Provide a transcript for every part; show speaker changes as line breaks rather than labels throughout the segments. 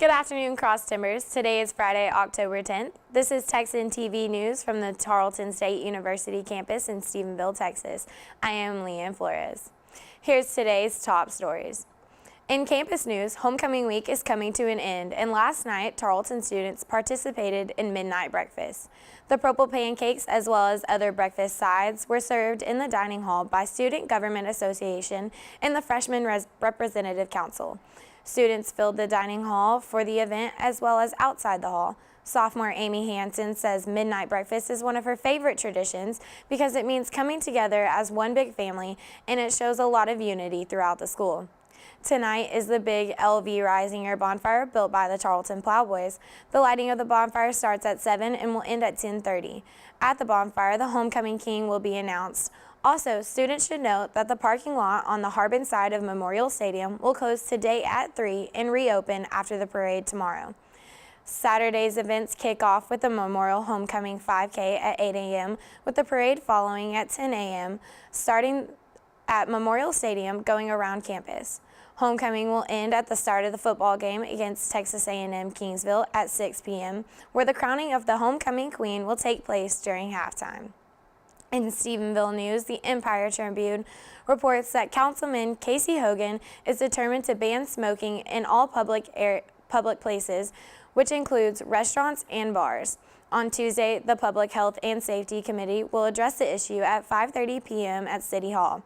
Good afternoon, Cross Timbers. Today is Friday, October 10th. This is Texan TV news from the Tarleton State University campus in Stephenville, Texas. I am Leanne Flores. Here's today's top stories. In campus news, homecoming week is coming to an end, and last night, Tarleton students participated in midnight breakfast. The purple pancakes, as well as other breakfast sides, were served in the dining hall by Student Government Association and the Freshman Representative Council. Students filled the dining hall for the event as well as outside the hall. Sophomore Amy Hansen says midnight breakfast is one of her favorite traditions because it means coming together as one big family and it shows a lot of unity throughout the school. Tonight is the big LV Rising Air bonfire built by the Tarleton Plowboys. The lighting of the bonfire starts at 7 and will end at 10:30. At the bonfire, the homecoming king will be announced. Also, students should note that the parking lot on the Harbin side of Memorial Stadium will close today at 3 and reopen after the parade tomorrow. Saturday's events kick off with the Memorial Homecoming 5K at 8 a.m. with the parade following at 10 a.m. starting at Memorial Stadium going around campus. Homecoming will end at the start of the football game against Texas A&M Kingsville at 6 p.m., where the crowning of the homecoming queen will take place during halftime. In Stephenville news, the Empire-Tribune reports that Councilman Casey Hogan is determined to ban smoking in all public places, which includes restaurants and bars. On Tuesday, the Public Health and Safety Committee will address the issue at 5:30 p.m. at City Hall.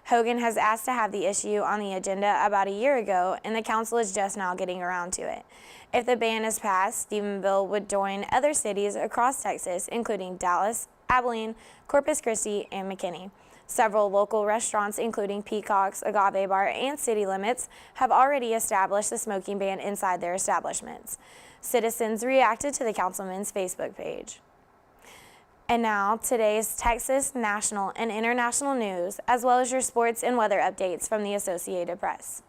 Hogan has asked to have the issue on the agenda about a year ago, and the council is just now getting around to it. If the ban is passed, Stephenville would join other cities across Texas, including Dallas, Abilene, Corpus Christi, and McKinney. Several local restaurants, including Peacock's, Agave Bar, and City Limits, have already established a smoking ban inside their establishments. Citizens reacted to the councilman's Facebook page. And now, today's Texas, national, and international news, as well as your sports and weather updates from the Associated Press.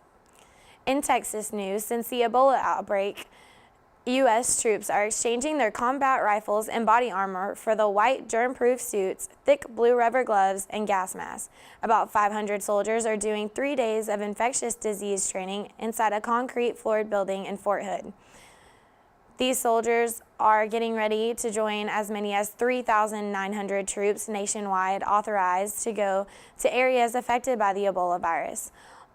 In Texas news, since the Ebola outbreak, U.S. troops are exchanging their combat rifles and body armor for the white germ-proof suits, thick blue rubber gloves, and gas masks. About 500 soldiers are doing 3 days of infectious disease training inside a concrete-floored building in Fort Hood. These soldiers are getting ready to join as many as 3,900 troops nationwide authorized to go to areas affected by the Ebola virus.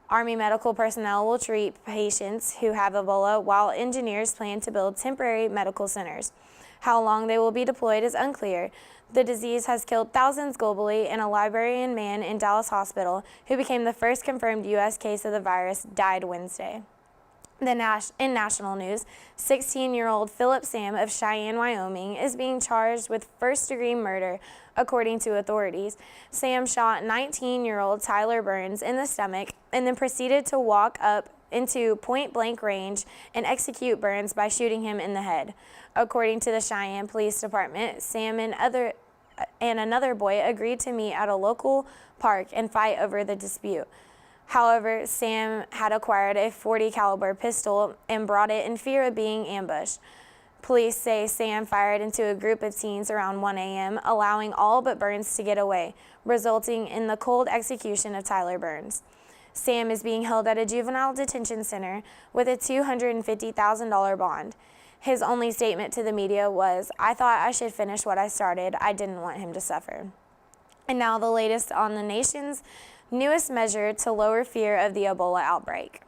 Army medical personnel will treat patients who have Ebola, while engineers plan to build temporary medical centers. How long they will be deployed is unclear. The disease has killed thousands globally, and a Liberian man in Dallas Hospital, who became the first confirmed U.S. case of the virus, died Wednesday. In national news, 16-year-old Philip Sam of Cheyenne, Wyoming, is being charged with first-degree murder, according to authorities. Sam shot 19-year-old Tyler Burns in the stomach and then proceeded to walk up into point-blank range and execute Burns by shooting him in the head. According to the Cheyenne Police Department, Sam and another boy agreed to meet at a local park and fight over the dispute. However, Sam had acquired a .40 caliber pistol and brought it in fear of being ambushed. Police say Sam fired into a group of teens around 1 a.m., allowing all but Burns to get away, resulting in the cold execution of Tyler Burns. Sam is being held at a juvenile detention center with a $250,000 bond. His only statement to the media was, "I thought I should finish what I started. I didn't want him to suffer." And now the latest on the nation's newest measure to lower fear of the Ebola outbreak.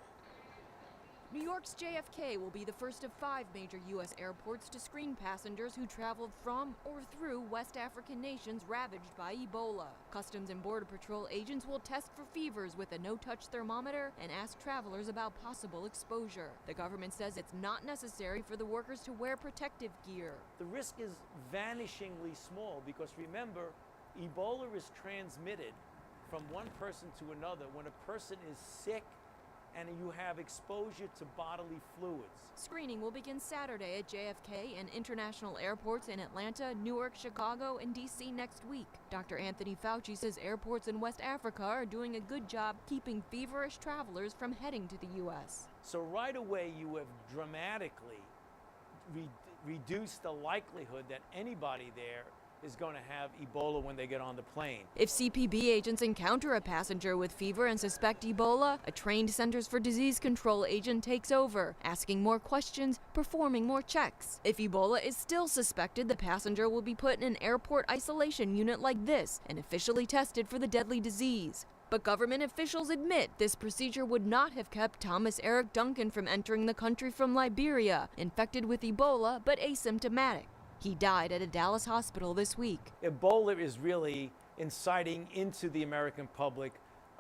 New York's JFK will be the first of 5 major U.S. airports to screen passengers who traveled from or through West African nations ravaged by Ebola. Customs and Border Patrol agents will test for fevers with a no-touch thermometer and ask travelers about possible exposure. The government says it's not necessary for the workers to wear protective gear.
The risk is vanishingly small because remember, Ebola is transmitted from one person to another when a person is sick and you have exposure to bodily fluids.
Screening will begin Saturday at JFK and international airports in Atlanta, Newark, Chicago, and D.C. next week. Dr. Anthony Fauci says airports in West Africa are doing a good job keeping feverish travelers from heading to the U.S.
So right away you have dramatically reduced the likelihood that anybody there is going to have Ebola when they get on the plane.
If CPB agents encounter a passenger with fever and suspect Ebola, a trained Centers for Disease Control agent takes over, asking more questions, performing more checks. If Ebola is still suspected, the passenger will be put in an airport isolation unit like this and officially tested for the deadly disease. But government officials admit this procedure would not have kept Thomas Eric Duncan from entering the country from Liberia, infected with Ebola but asymptomatic. He died at a Dallas hospital this week.
Ebola is really inciting into the American public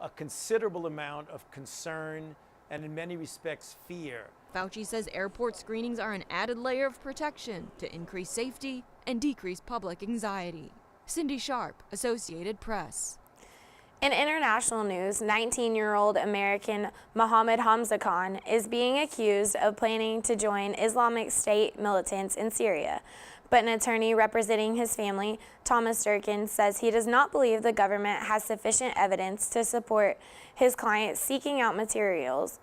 a considerable amount of concern and, in many respects, fear.
Fauci says airport screenings are an added layer of protection to increase safety and decrease public anxiety. Cindy Sharp, Associated Press.
In international news, 19-year-old American Mohammed Hamza Khan is being accused of planning to join Islamic State militants in Syria. But an attorney representing his family, Thomas Durkin, says he does not believe the government has sufficient evidence to support his client seeking out materials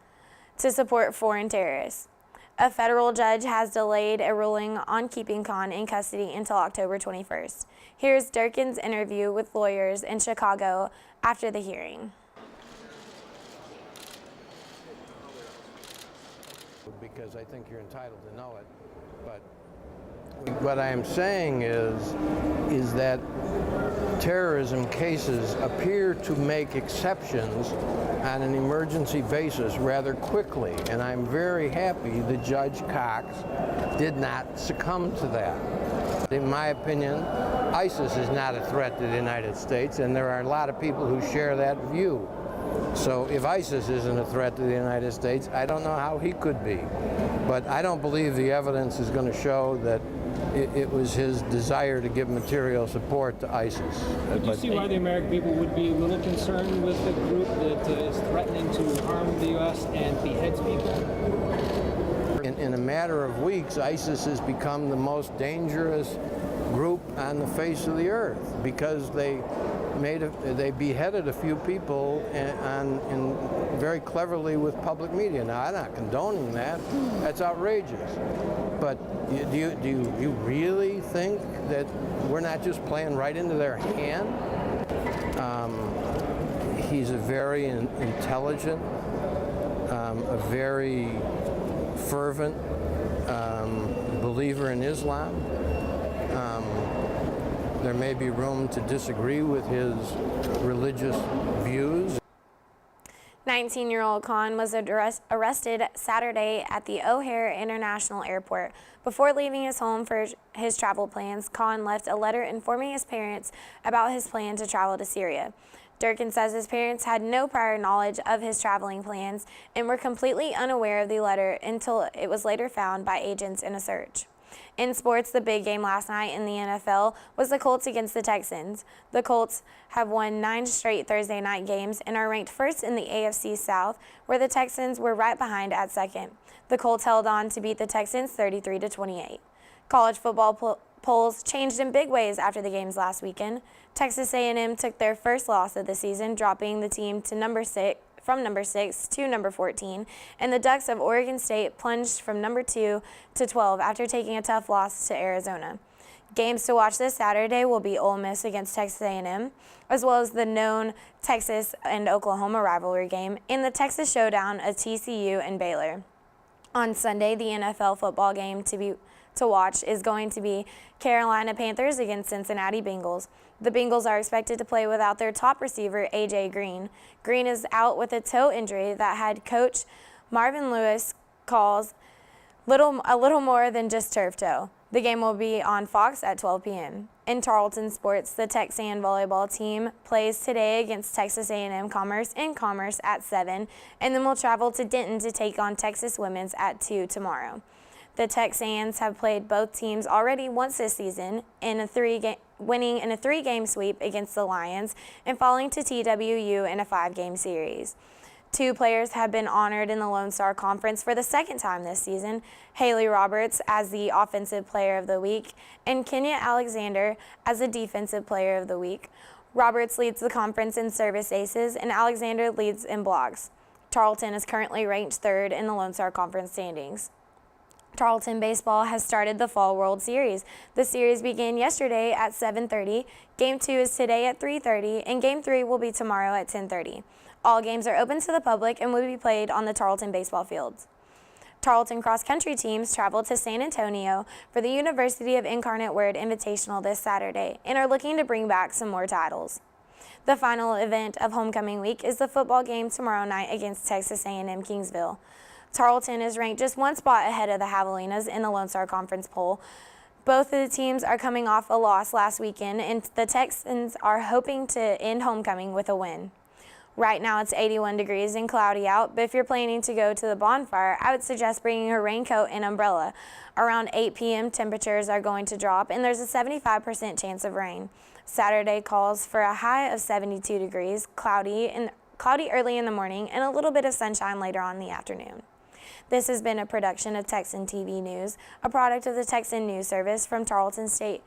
to support foreign terrorists. A federal judge has delayed a ruling on keeping Khan in custody until October 21st. Here's Durkin's interview with lawyers in Chicago after the hearing.
Because I think you're entitled to know it, but what I am saying is that terrorism cases appear to make exceptions on an emergency basis rather quickly, and I'm very happy that Judge Cox did not succumb to that. In my opinion, ISIS is not a threat to the United States, and there are a lot of people who share that view. So if ISIS isn't a threat to the United States, I don't know how he could be. But I don't believe the evidence is going to show that it was his desire to give material support to ISIS.
Do you see why the American people would be a little concerned with a group that is threatening to harm the U.S. and beheads people?
In a matter of weeks, ISIS has become the most dangerous group on the face of the earth because they beheaded a few people very cleverly with public media. Now, I'm not condoning that. That's outrageous. But do you really think that we're not just playing right into their hand? He's a very intelligent, a very fervent believer in Islam. There may be room to disagree with his religious views.
19-year-old Khan was arrested Saturday at the O'Hare International Airport. Before leaving his home for his travel plans, Khan left a letter informing his parents about his plan to travel to Syria. Durkin says his parents had no prior knowledge of his traveling plans and were completely unaware of the letter until it was later found by agents in a search. In sports, the big game last night in the NFL was the Colts against the Texans. The Colts have won 9 straight Thursday night games and are ranked first in the AFC South, where the Texans were right behind at second. The Colts held on to beat the Texans 33-28. College football polls changed in big ways after the games last weekend. Texas A&M took their first loss of the season, dropping the team to from number 6 to number 14, and the Ducks of Oregon State plunged from number 2 to 12 after taking a tough loss to Arizona. Games to watch this Saturday will be Ole Miss against Texas A&M, as well as the known Texas and Oklahoma rivalry game, and the Texas showdown of TCU and Baylor. On Sunday, the NFL football game to watch is going to be Carolina Panthers against Cincinnati Bengals. The Bengals are expected to play without their top receiver, A.J. Green. Green is out with a toe injury that head coach Marvin Lewis calls a little more than just turf toe. The game will be on Fox at 12 p.m. In Tarleton sports, the Texan volleyball team plays today against Texas A&M Commerce in Commerce at 7, and then will travel to Denton to take on Texas Women's at 2 tomorrow. The Texans have played both teams already once this season, winning in a 3-game sweep against the Lions and falling to TWU in a 5-game series. 2 players have been honored in the Lone Star Conference for the second time this season, Haley Roberts as the Offensive Player of the Week and Kenya Alexander as the Defensive Player of the Week. Roberts leads the conference in service aces and Alexander leads in blocks. Tarleton is currently ranked 3rd in the Lone Star Conference standings. Tarleton baseball has started the Fall World Series. The series began yesterday at 7:30. Game 2 is today at 3:30, and Game 3 will be tomorrow at 10:30. All games are open to the public and will be played on the Tarleton baseball fields. Tarleton cross-country teams traveled to San Antonio for the University of Incarnate Word Invitational this Saturday and are looking to bring back some more titles. The final event of homecoming week is the football game tomorrow night against Texas A&M Kingsville. Tarleton is ranked just one spot ahead of the Javelinas in the Lone Star Conference poll. Both of the teams are coming off a loss last weekend, and the Texans are hoping to end homecoming with a win. Right now it's 81 degrees and cloudy out, but if you're planning to go to the bonfire, I would suggest bringing a raincoat and umbrella. Around 8 p.m. temperatures are going to drop, and there's a 75% chance of rain. Saturday calls for a high of 72 degrees, cloudy early in the morning, and a little bit of sunshine later on in the afternoon. This has been a production of Texan TV News, a product of the Texan News Service from the Tarleton State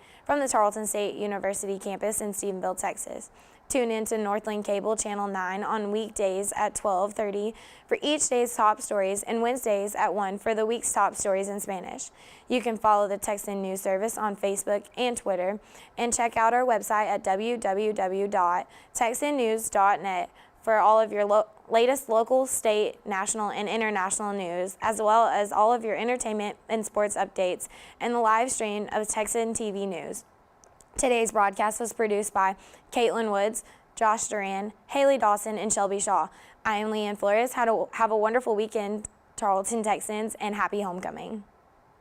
University campus in Stephenville, Texas. Tune in to Northland Cable Channel 9 on weekdays at 12:30 for each day's top stories and Wednesdays at 1 for the week's top stories in Spanish. You can follow the Texan News Service on Facebook and Twitter, and check out our website at www.texannews.net for all of your latest local, state, national, and international news, as well as all of your entertainment and sports updates and the live stream of Texan TV News. Today's broadcast was produced by Caitlin Woods, Josh Duran, Haley Dawson, and Shelby Shaw. I am Leanne Flores. Have a wonderful weekend, Tarleton Texans, and happy homecoming.